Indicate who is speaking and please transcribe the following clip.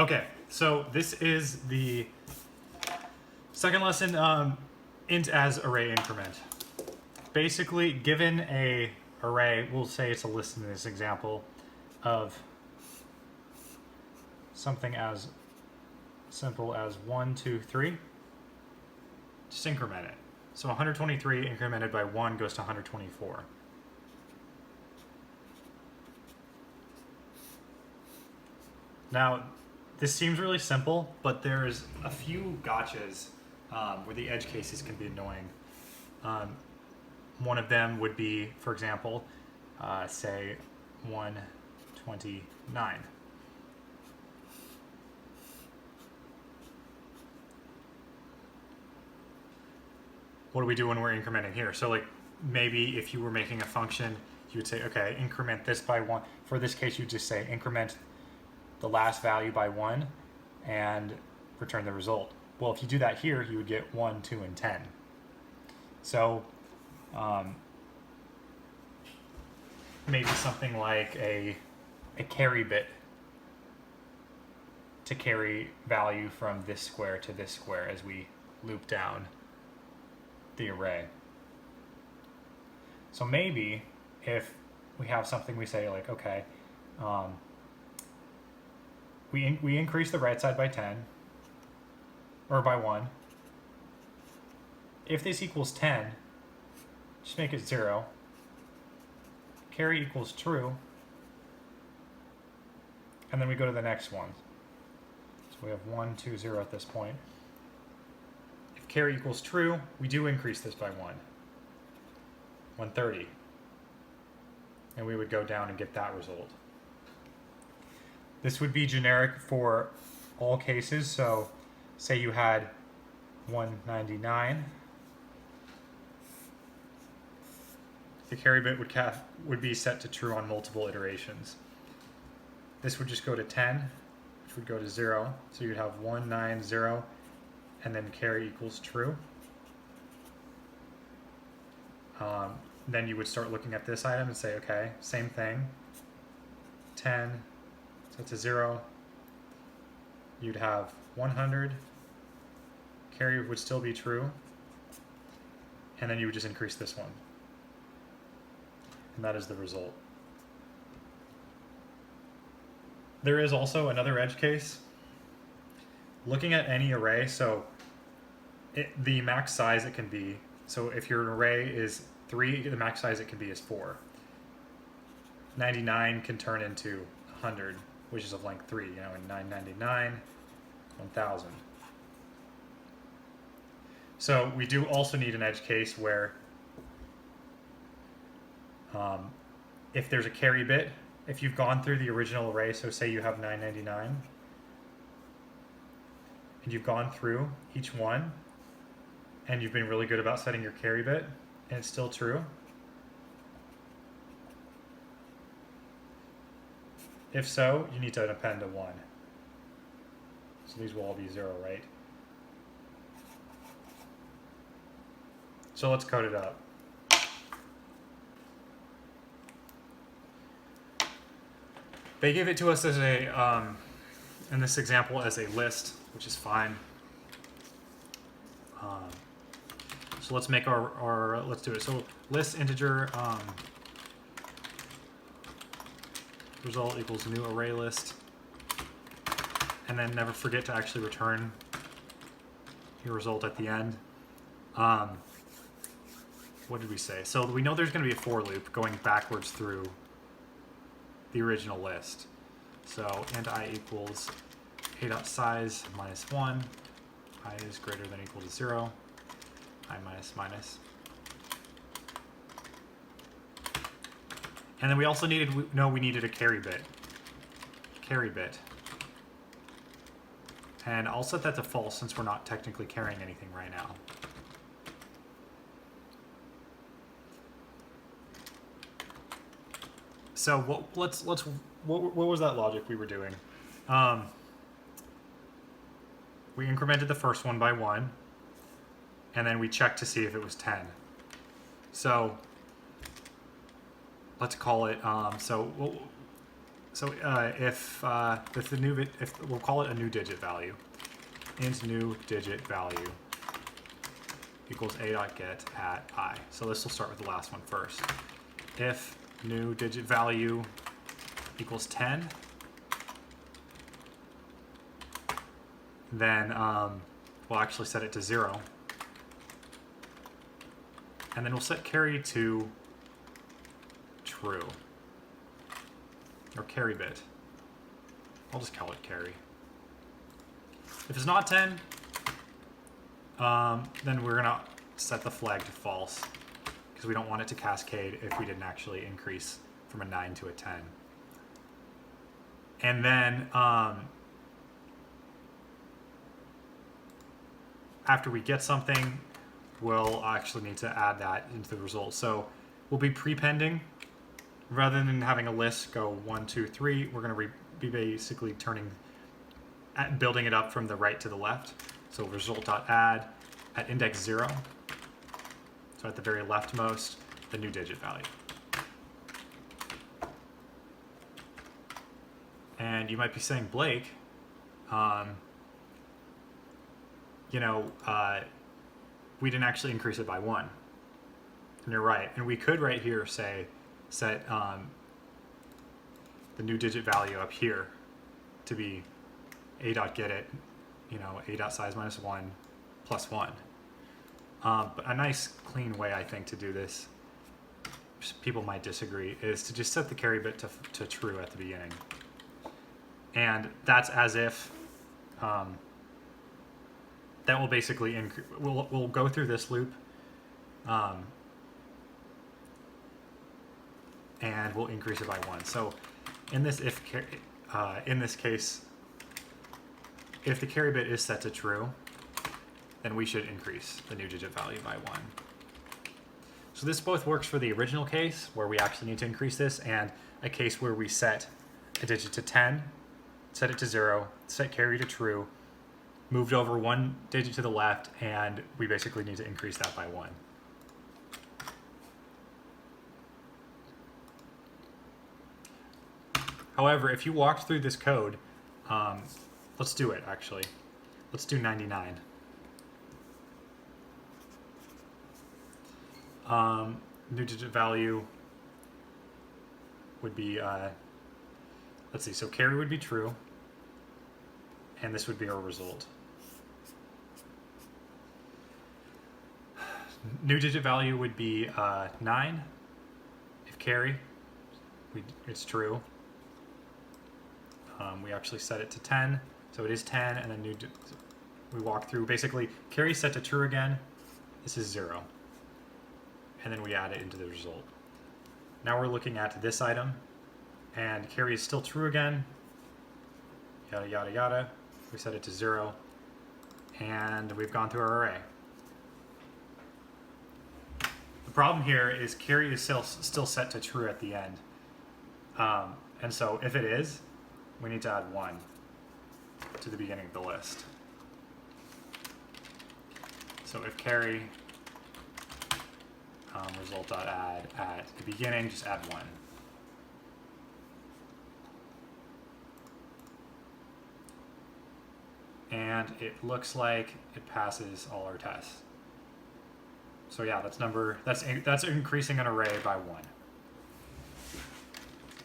Speaker 1: Okay, so this is the second lesson, int as array increment. Basically, given a array, we'll say it's a list in this example, of something as simple as 1, 2, 3, just increment it. So 123 incremented by 1 goes to 124. Now, this seems really simple, but there's a few gotchas where the edge cases can be annoying. One of them would be, for example, say 129. What do we do when we're incrementing here? So like maybe if you were making a function, you would say, okay, increment this by 1. For this case, you just say increment the last value by 1 and return the result. Well, if you do that here, you would get 1, 2, and 10. So maybe something like a carry bit to carry value from this square to this square as we loop down the array. So maybe if we have something we say like, okay, we increase the right side by 10 or by 1. If this equals 10, just make it 0. Carry equals true, and then we go to the next one. So we have 1, 2, 0 at this point. If carry equals true, we do increase this by 1, 130, and we would go down and get that result. This would be generic for all cases. So say you had 199. The carry bit would be set to true on multiple iterations. This would just go to 10, which would go to 0. So you'd have 190, and then carry equals true. Then you would start looking at this item and say, okay, same thing. 10, so it's a 0. You'd have 100. Carry would still be true. And then you would just increase this one. And that is the result. There is also another edge case. Looking at any array, so the max size it can be, so if your array is 3, the max size it can be is 4. 99 can turn into 100, which is of length 3, and 999, 1000. So we do also need an edge case where if there's a carry bit, if you've gone through the original array, so say you have 999, and you've gone through each one, and you've been really good about setting your carry bit, and it's still true. If so, you need to append a 1. So these will all be 0, right? So let's code it up. They give it to us as a, in this example, as a list, which is fine. So let's make let's do it. So list integer result equals new array list. And then never forget to actually return your result at the end. What did we say? So we know there's going to be a for loop going backwards through the original list. So int I equals a.size minus 1, I is greater than or equal to 0, I minus minus. And then we also needed a carry bit. And I'll set that to false since we're not technically carrying anything right now. So what was that logic we were doing? We incremented the first one by 1, and then we checked to see if it was 10. So let's call it, So if the new if we'll call it a new digit value, int new digit value equals a.get at I. So this will start with the last one first. If new digit value equals 10, then we'll actually set it to 0. And then we'll set carry to true. Or carry bit. I'll just call it carry. If it's not 10, then we're going to set the flag to false, because we don't want it to cascade if we didn't actually increase from a 9 to a 10. And then after we get something, we'll actually need to add that into the result. So we'll be prepending. Rather than having a list go 1, 2, 3, we're going to be basically building it up from the right to the left. So result.add at index 0, so at the very leftmost, the new digit value. And you might be saying, Blake, we didn't actually increase it by 1. And you're right. And we could right here say, set the new digit value up here to be a.getIt, a.size minus 1 plus 1. But a nice clean way, I think, to do this, people might disagree, is to just set the carry bit to true at the beginning. And that's as if that will basically we'll go through this loop and we'll increase it by 1. So in this case, if the carry bit is set to true, then we should increase the new digit value by 1. So this both works for the original case, where we actually need to increase this, and a case where we set a digit to 10, set it to 0, set carry to true, moved over 1 digit to the left, and we basically need to increase that by 1. However, if you walked through this code, let's do it actually. Let's do 99. New digit value would be, let's see, so carry would be true, and this would be our result. New digit value would be 9 if carry, it's true. We actually set it to 10, so it is 10, and then we walk through. Basically, carry set to true again. This is 0, and then we add it into the result. Now we're looking at this item, and carry is still true again. Yada yada yada. We set it to 0, and we've gone through our array. The problem here is carry is still set to true at the end, and so if it is, we need to add 1 to the beginning of the list. So if carry result.add at the beginning, just add 1. And it looks like it passes all our tests. So yeah, that's increasing an array by 1.